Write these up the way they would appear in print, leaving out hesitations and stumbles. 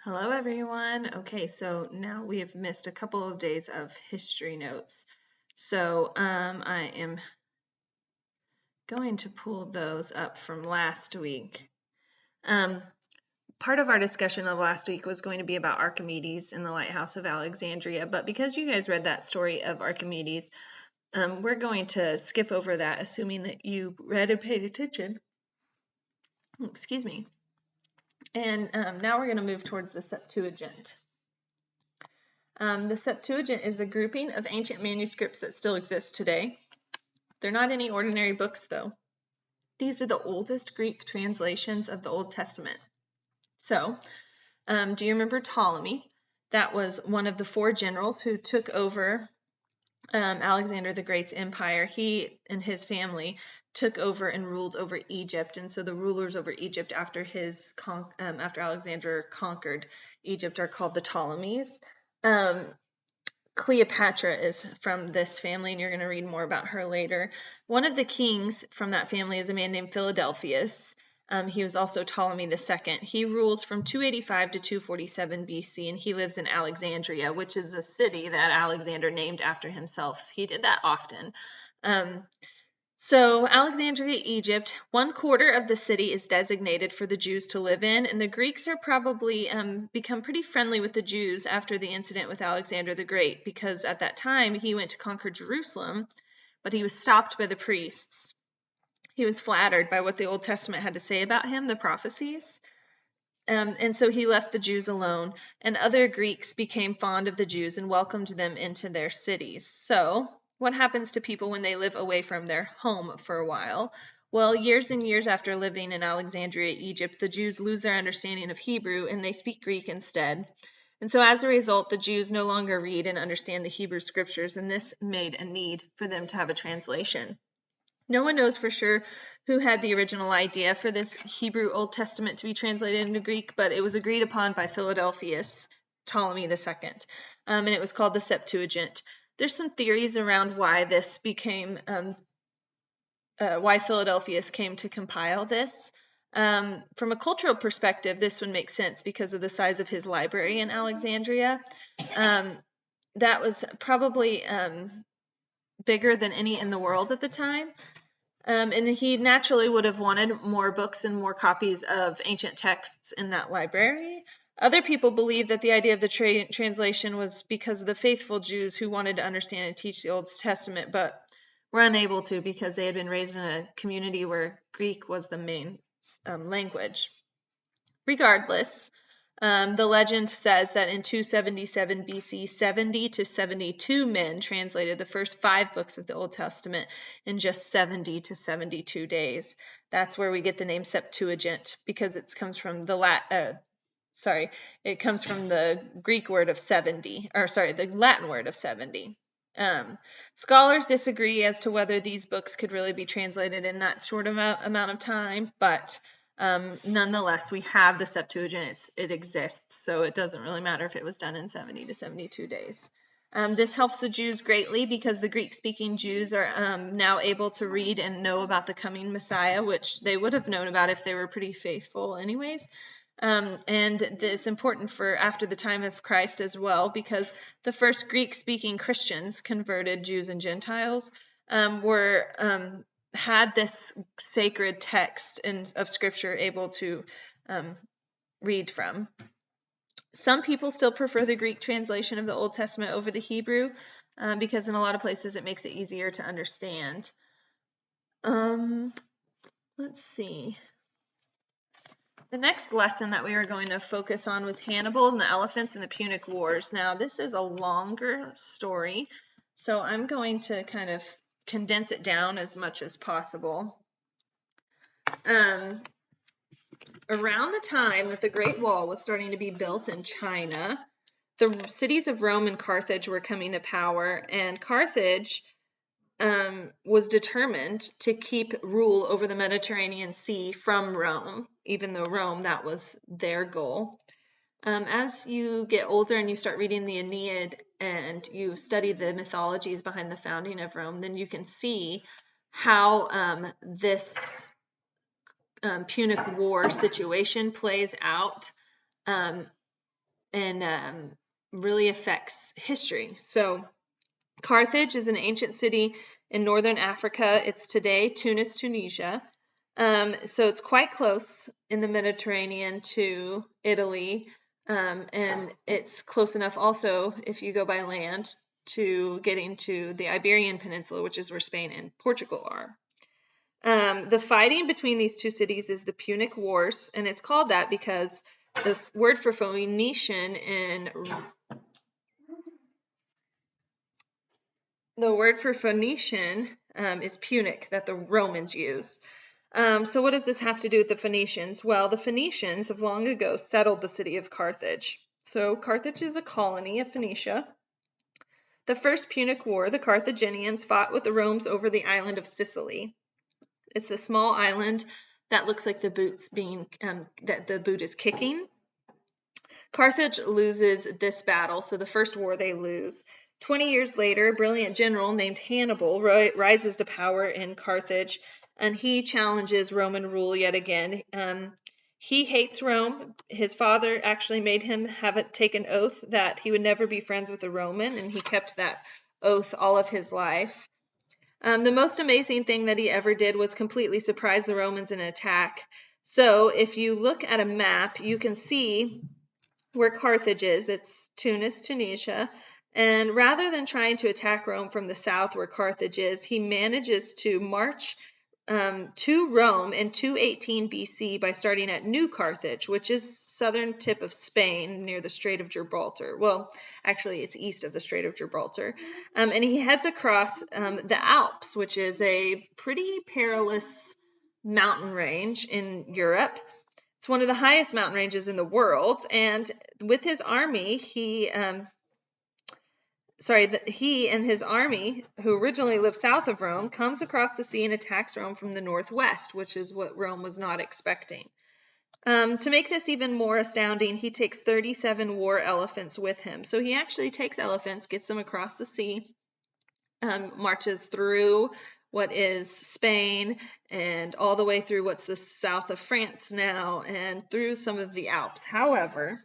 Hello, everyone. Okay, so now we have missed a couple of days of history notes. So I am going to pull those up from last week. Part of our discussion of last week was going to be about Archimedes and the Lighthouse of Alexandria, but because you guys read that story of Archimedes, we're going to skip over that, assuming that you read and paid attention. Excuse me. And now we're going to move towards the Septuagint. The Septuagint is a grouping of ancient manuscripts that still exist today. They're not any ordinary books, though. These are the oldest Greek translations of the Old Testament. So, do you remember Ptolemy? That was one of the 4 generals who took over Alexander the Great's empire. He and his family took over and ruled over Egypt, and so the rulers over Egypt after Alexander conquered Egypt are called the Ptolemies. Cleopatra is from this family, and you're going to read more about her later. One of the kings from that family is a man named Philadelphus. He was also Ptolemy II. He rules from 285 to 247 BC, and he lives in Alexandria, which is a city that Alexander named after himself. He did that often. So Alexandria, Egypt, 1/4 of the city is designated for the Jews to live in, and the Greeks are probably become pretty friendly with the Jews after the incident with Alexander the Great, because at that time he went to conquer Jerusalem, but he was stopped by the priests. He was flattered by what the Old Testament had to say about him, the prophecies. And so he left the Jews alone, and other Greeks became fond of the Jews and welcomed them into their cities. So what happens to people when they live away from their home for a while? Well, years and years after living in Alexandria, Egypt, the Jews lose their understanding of Hebrew and they speak Greek instead. And so as a result, the Jews no longer read and understand the Hebrew scriptures, and this made a need for them to have a translation. No one knows for sure who had the original idea for this Hebrew Old Testament to be translated into Greek, but it was agreed upon by Philadelphus, Ptolemy II, and it was called the Septuagint. There's some theories around why this became, why Philadelphus came to compile this. From a cultural perspective, this would make sense because of the size of his library in Alexandria. That was probably bigger than any in the world at the time. And he naturally would have wanted more books and more copies of ancient texts in that library. Other people believe that the idea of the translation was because of the faithful Jews who wanted to understand and teach the Old Testament, but were unable to because they had been raised in a community where Greek was the main language. Regardless, the legend says that in 277 BC, 70 to 72 men translated the first 5 books of the Old Testament in just 70 to 72 days. That's where we get the name Septuagint, because it comes from the Greek word of 70, the Latin word of 70. Scholars disagree as to whether these books could really be translated in that short amount of time, but nonetheless, we have the Septuagint. It exists, so it doesn't really matter if it was done in 70 to 72 days. This helps the Jews greatly because the Greek-speaking Jews are now able to read and know about the coming Messiah, which they would have known about if they were pretty faithful anyways. And it's important for after the time of Christ as well, because the first Greek-speaking Christians, converted Jews and Gentiles, had this sacred text of Scripture able to read from. Some people still prefer the Greek translation of the Old Testament over the Hebrew because in a lot of places it makes it easier to understand. Let's see. The next lesson that we were going to focus on was Hannibal and the elephants and the Punic Wars. Now, this is a longer story, so I'm going to kind of condense it down as much as possible. Around the time that the Great Wall was starting to be built in China, the cities of Rome and Carthage were coming to power, and Carthage was determined to keep rule over the Mediterranean Sea from Rome, even though Rome, that was their goal. As you get older and you start reading the Aeneid and you study the mythologies behind the founding of Rome, then you can see how this Punic War situation plays out really affects history. So Carthage is an ancient city in northern Africa. It's today Tunis, Tunisia. So it's quite close in the Mediterranean to Italy, and it's close enough also, if you go by land, to getting to the Iberian Peninsula, which is where Spain and Portugal are. The fighting between these two cities is the Punic Wars, and it's called that because the word for Phoenician is Punic, that the Romans use. So what does this have to do with the Phoenicians? Well, the Phoenicians of long ago settled the city of Carthage. So Carthage is a colony of Phoenicia. The First Punic War, the Carthaginians fought with the Romans over the island of Sicily. It's a small island that looks like the boot is kicking. Carthage loses this battle, so the first war they lose. 20 years later, a brilliant general named Hannibal rises to power in Carthage, and he challenges Roman rule yet again. He hates Rome. His father actually made him take an oath that he would never be friends with a Roman, and he kept that oath all of his life. The most amazing thing that he ever did was completely surprise the Romans in an attack. So if you look at a map, you can see where Carthage is. It's Tunis, Tunisia. And rather than trying to attack Rome from the south where Carthage is, he manages to march to Rome in 218 BC by starting at New Carthage, which is southern tip of Spain near the Strait of Gibraltar. Well, actually, it's east of the Strait of Gibraltar. And he heads across the Alps, which is a pretty perilous mountain range in Europe. It's one of the highest mountain ranges in the world, and with his army, he and his army, who originally lived south of Rome, comes across the sea and attacks Rome from the northwest, which is what Rome was not expecting. To make this even more astounding, he takes 37 war elephants with him. So he actually takes elephants, gets them across the sea, marches through what is Spain and all the way through what's the south of France now and through some of the Alps. However,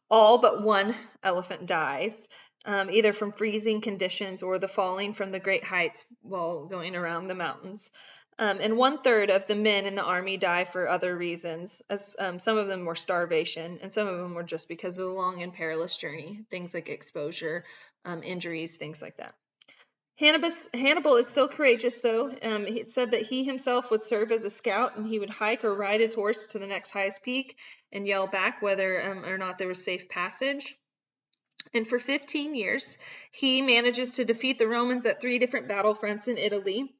all but one elephant dies, either from freezing conditions or the falling from the great heights while going around the mountains. And 1/3 of the men in the army die for other reasons, as some of them were starvation, and some of them were just because of the long and perilous journey, things like exposure, injuries, things like that. Hannibal is still courageous, though. It said that he himself would serve as a scout, and he would hike or ride his horse to the next highest peak and yell back whether or not there was safe passage. And for 15 years, he manages to defeat the Romans at 3 different battlefronts in Italy.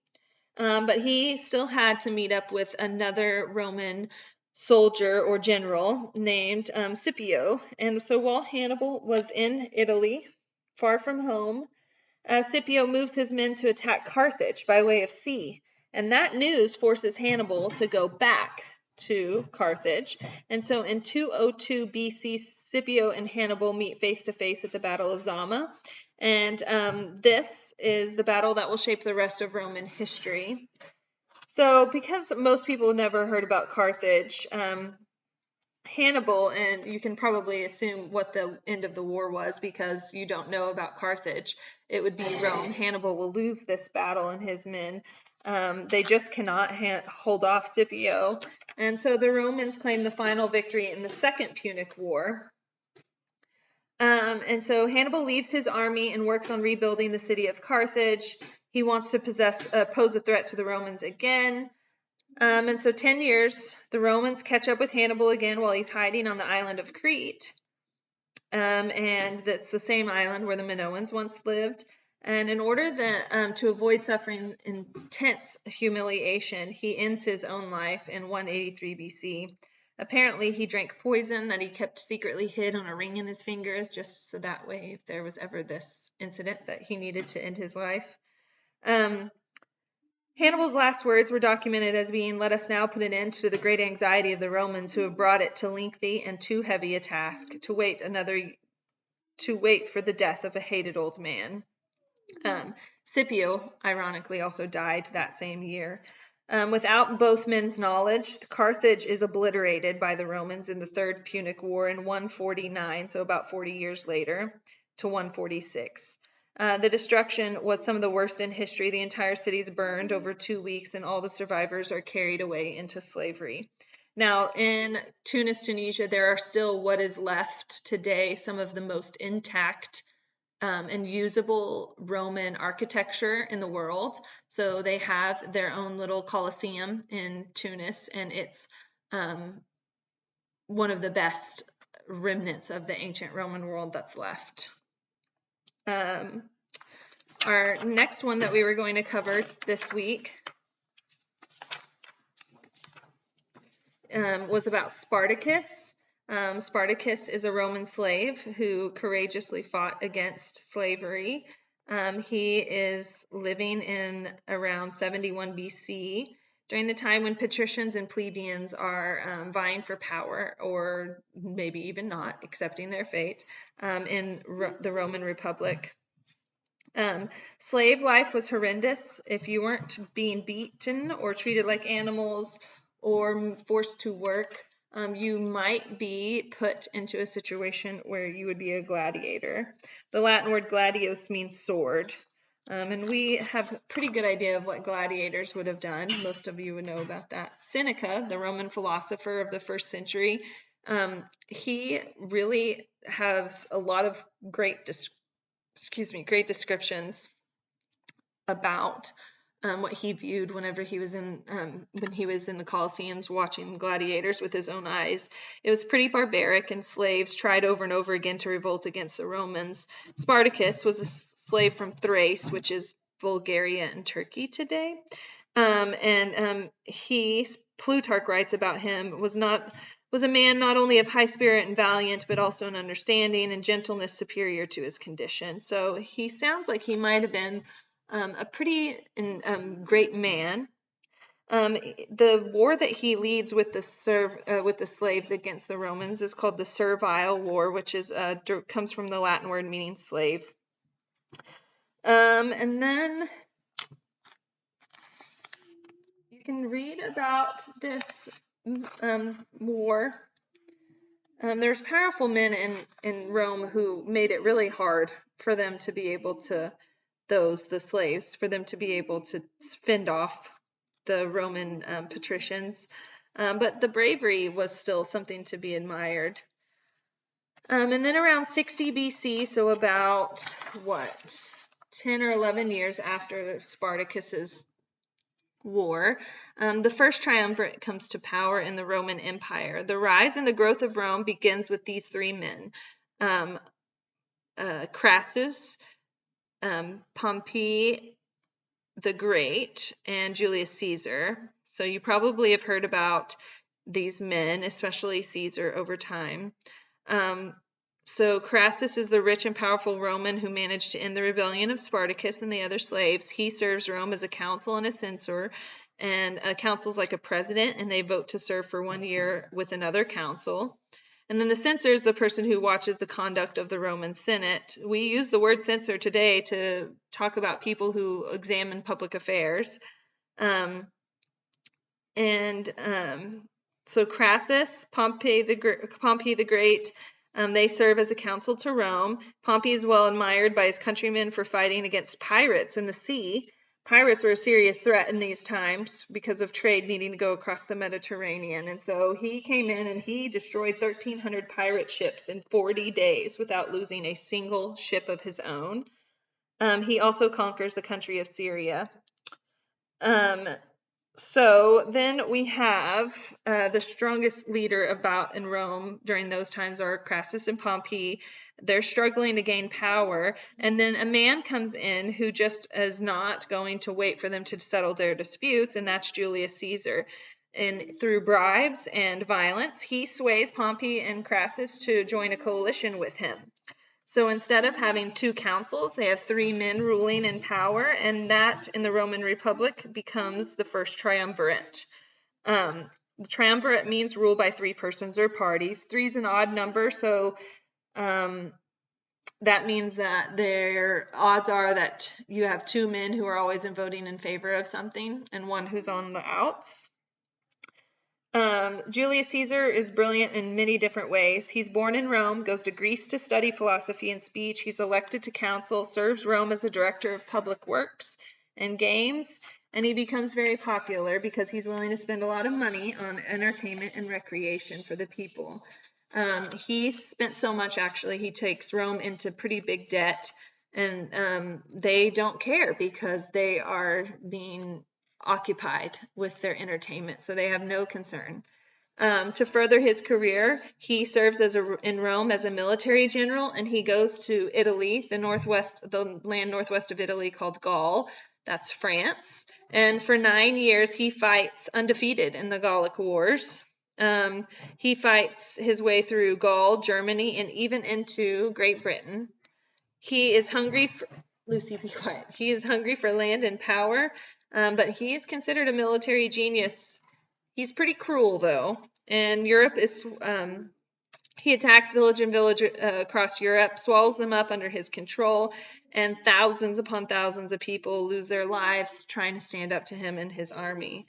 But he still had to meet up with another Roman soldier or general named Scipio. And so while Hannibal was in Italy, far from home, Scipio moves his men to attack Carthage by way of sea, and that news forces Hannibal to go back to Carthage. And so in 202 BC, Scipio and Hannibal meet face to face at the Battle of Zama, and this is the battle that will shape the rest of Roman history. So because most people never heard about Carthage, Hannibal, and you can probably assume what the end of the war was because you don't know about Carthage. It would be Rome. Hannibal will lose this battle and his men. They just cannot hold off Scipio. And so the Romans claim the final victory in the Second Punic War. And so Hannibal leaves his army and works on rebuilding the city of Carthage. He wants to pose a threat to the Romans again. And so 10 years, the Romans catch up with Hannibal again while he's hiding on the island of Crete. And that's the same island where the Minoans once lived. And in order to avoid suffering intense humiliation, he ends his own life in 183 BC. Apparently, he drank poison that he kept secretly hid on a ring in his finger, just so that way, if there was ever this incident that he needed to end his life. Hannibal's last words were documented as being, "Let us now put an end to the great anxiety of the Romans who have brought it to lengthy and too heavy a task to wait for the death of a hated old man." Scipio, ironically, also died that same year. Without both men's knowledge, Carthage is obliterated by the Romans in the Third Punic War in 149, so about 40 years later, to 146. The destruction was some of the worst in history. The entire city is burned over 2 weeks, and all the survivors are carried away into slavery. Now, in Tunis, Tunisia, there are still what is left today, some of the most intact and usable Roman architecture in the world. So they have their own little Colosseum in Tunis, and it's one of the best remnants of the ancient Roman world that's left. Our next one that we were going to cover this week was about Spartacus. Spartacus is a Roman slave who courageously fought against slavery. He is living in around 71 BC, during the time when patricians and plebeians are vying for power, or maybe even not, accepting their fate, in the Roman Republic. Slave life was horrendous. If you weren't being beaten or treated like animals or forced to work, you might be put into a situation where you would be a gladiator. The Latin word gladius means sword. And we have a pretty good idea of what gladiators would have done. Most of you would know about that. Seneca, the Roman philosopher of the 1st century, he really has a lot of great descriptions about what he viewed whenever he was in when he was in the Colosseums watching gladiators with his own eyes. It was pretty barbaric, and slaves tried over and over again to revolt against the Romans. Spartacus was a slave from Thrace, which is Bulgaria and Turkey today. Plutarch writes about him, was a man not only of high spirit and valiant, but also an understanding and gentleness superior to his condition. So he sounds like he might have been a pretty great man. The war that he leads with the slaves against the Romans is called the Servile War, which is comes from the Latin word meaning slave. And then you can read about this war. There's powerful men in Rome who made it really hard for them to be able to, the slaves, for them to be able to fend off the Roman patricians. But the bravery was still something to be admired. And then around 60 BC, so about 10 or 11 years after Spartacus's war, the first triumvirate comes to power in the Roman Empire. The rise and the growth of Rome begins with these 3 men, Crassus, Pompey the Great, and Julius Caesar. So you probably have heard about these men, especially Caesar, over time. So Crassus is the rich and powerful Roman who managed to end the rebellion of Spartacus and the other slaves. He serves Rome as a consul and a censor, and a consul's like a president, and they vote to serve for 1 year with another consul. And then the censor is the person who watches the conduct of the Roman Senate. We use the word censor today to talk about people who examine public affairs. So Crassus, Pompey the Great, they serve as a consul to Rome. Pompey is well admired by his countrymen for fighting against pirates in the sea. Pirates were a serious threat in these times because of trade needing to go across the Mediterranean. And so he came in and he destroyed 1,300 pirate ships in 40 days without losing a single ship of his own. He also conquers the country of Syria. So then we have the strongest leader about in Rome during those times are Crassus and Pompey. They're struggling to gain power. And then a man comes in who just is not going to wait for them to settle their disputes, and that's Julius Caesar. And through bribes and violence, he sways Pompey and Crassus to join a coalition with him. So instead of having 2 consuls, they have 3 men ruling in power, and that in the Roman Republic becomes the first triumvirate. The triumvirate means rule by 3 persons or parties. 3 is an odd number, so that means that their odds are that you have two men who are always voting in favor of something and one who's on the outs. Julius Caesar is brilliant in many different ways. He's born in Rome, goes to Greece to study philosophy and speech. He's elected to council, serves Rome as a director of public works and games, and he becomes very popular because he's willing to spend a lot of money on entertainment and recreation for the people. He spent so much, actually, he takes Rome into pretty big debt, and they don't care because they are being occupied with their entertainment, so they have no concern. To further his career, he serves in Rome as a military general, and he goes to Italy, the land northwest of Italy called Gaul. That's France. And for 9 years, he fights undefeated in the Gallic Wars. He fights his way through Gaul, Germany, and even into Great Britain. He is hungry for Lucy, be quiet. He is hungry for land and power, but he is considered a military genius. He's pretty cruel, though. And Europe is he attacks village and village across Europe, swallows them up under his control, and thousands upon thousands of people lose their lives trying to stand up to him and his army.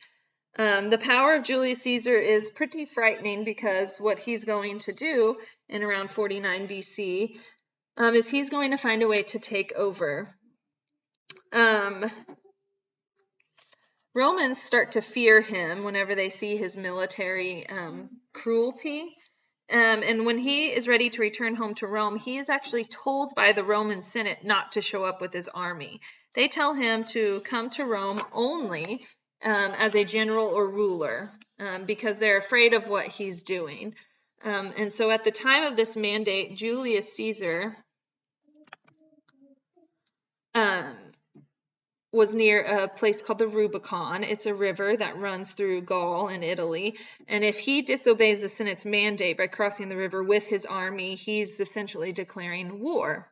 The power of Julius Caesar is pretty frightening because what he's going to do in around 49 BC is he's going to find a way to take over. Romans start to fear him whenever they see his military cruelty. And when he is ready to return home to Rome, he is actually told by the Roman Senate not to show up with his army. They tell him to come to Rome only as a general or ruler because they're afraid of what he's doing. And so at the time of this mandate, Julius Caesar was near a place called the Rubicon. It's a river that runs through Gaul and Italy. And if he disobeys the Senate's mandate by crossing the river with his army, he's essentially declaring war.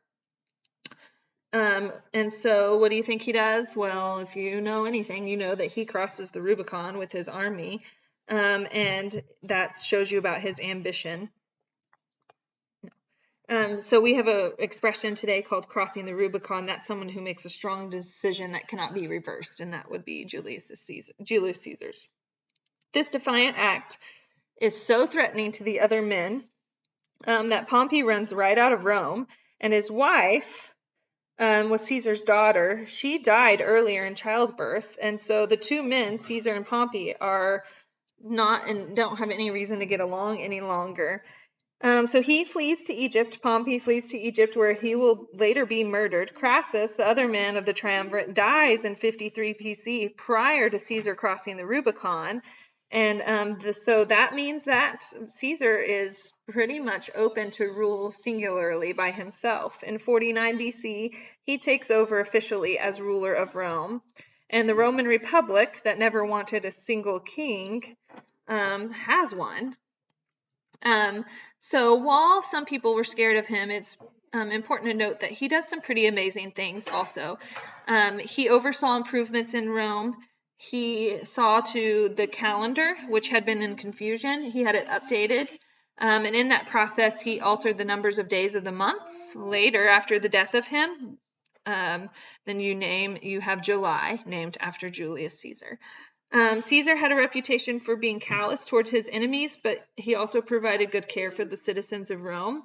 And so what do you think he does? Well, if you know anything, you know that he crosses the Rubicon with his army. And that shows you about his ambition. So we have an expression today called crossing the Rubicon. That's someone who makes a strong decision that cannot be reversed, and that would be Julius Caesar's. This defiant act is so threatening to the other men that Pompey runs right out of Rome, and his wife was Caesar's daughter. She died earlier in childbirth, and so the two men, Caesar and Pompey, are not and don't have any reason to get along any longer. So he flees to Egypt. Pompey flees to Egypt, where he will later be murdered. Crassus, the other man of the triumvirate, dies in 53 BC prior to Caesar crossing the Rubicon. And so that means that Caesar is pretty much open to rule singularly by himself. In 49 BC, he takes over officially as ruler of Rome. And the Roman Republic, that never wanted a single king, has one. So while some people were scared of him, it's important to note that he does some pretty amazing things also. He oversaw improvements in Rome. He saw to the calendar, which had been in confusion. He had it updated. And in that process, he altered the numbers of days of the months. Later, after the death of him, then you have July, named after Julius Caesar. Caesar had a reputation for being callous towards his enemies, but he also provided good care for the citizens of Rome.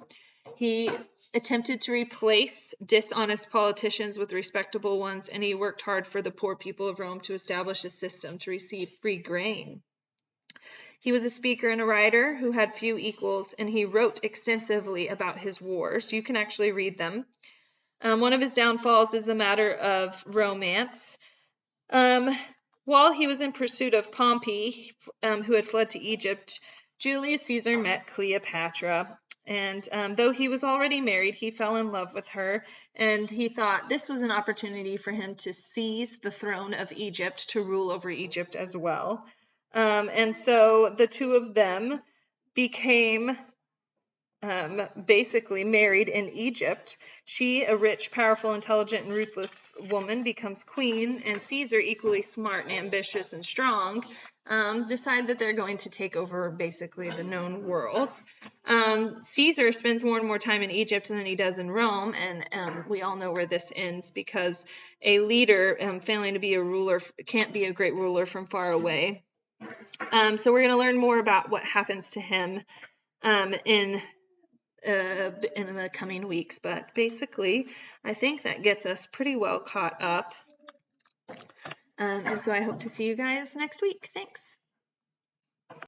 He attempted to replace dishonest politicians with respectable ones, and he worked hard for the poor people of Rome to establish a system to receive free grain. He was a speaker and a writer who had few equals, and he wrote extensively about his wars. You can actually read them. One of his downfalls is the matter of romance. While he was in pursuit of Pompey, who had fled to Egypt, Julius Caesar met Cleopatra. And though he was already married, he fell in love with her, and he thought this was an opportunity for him to seize the throne of Egypt, to rule over Egypt as well. And so the two of them became basically married in Egypt. She, a rich, powerful, intelligent, and ruthless woman, becomes queen, and Caesar, equally smart and ambitious and strong, decide that they're going to take over basically the known world. Caesar spends more and more time in Egypt than he does in Rome, and we all know where this ends because a leader failing to be a ruler can't be a great ruler from far away. So we're going to learn more about what happens to him in the coming weeks, but basically I think that gets us pretty well caught up. And so I hope to see you guys next week. Thanks.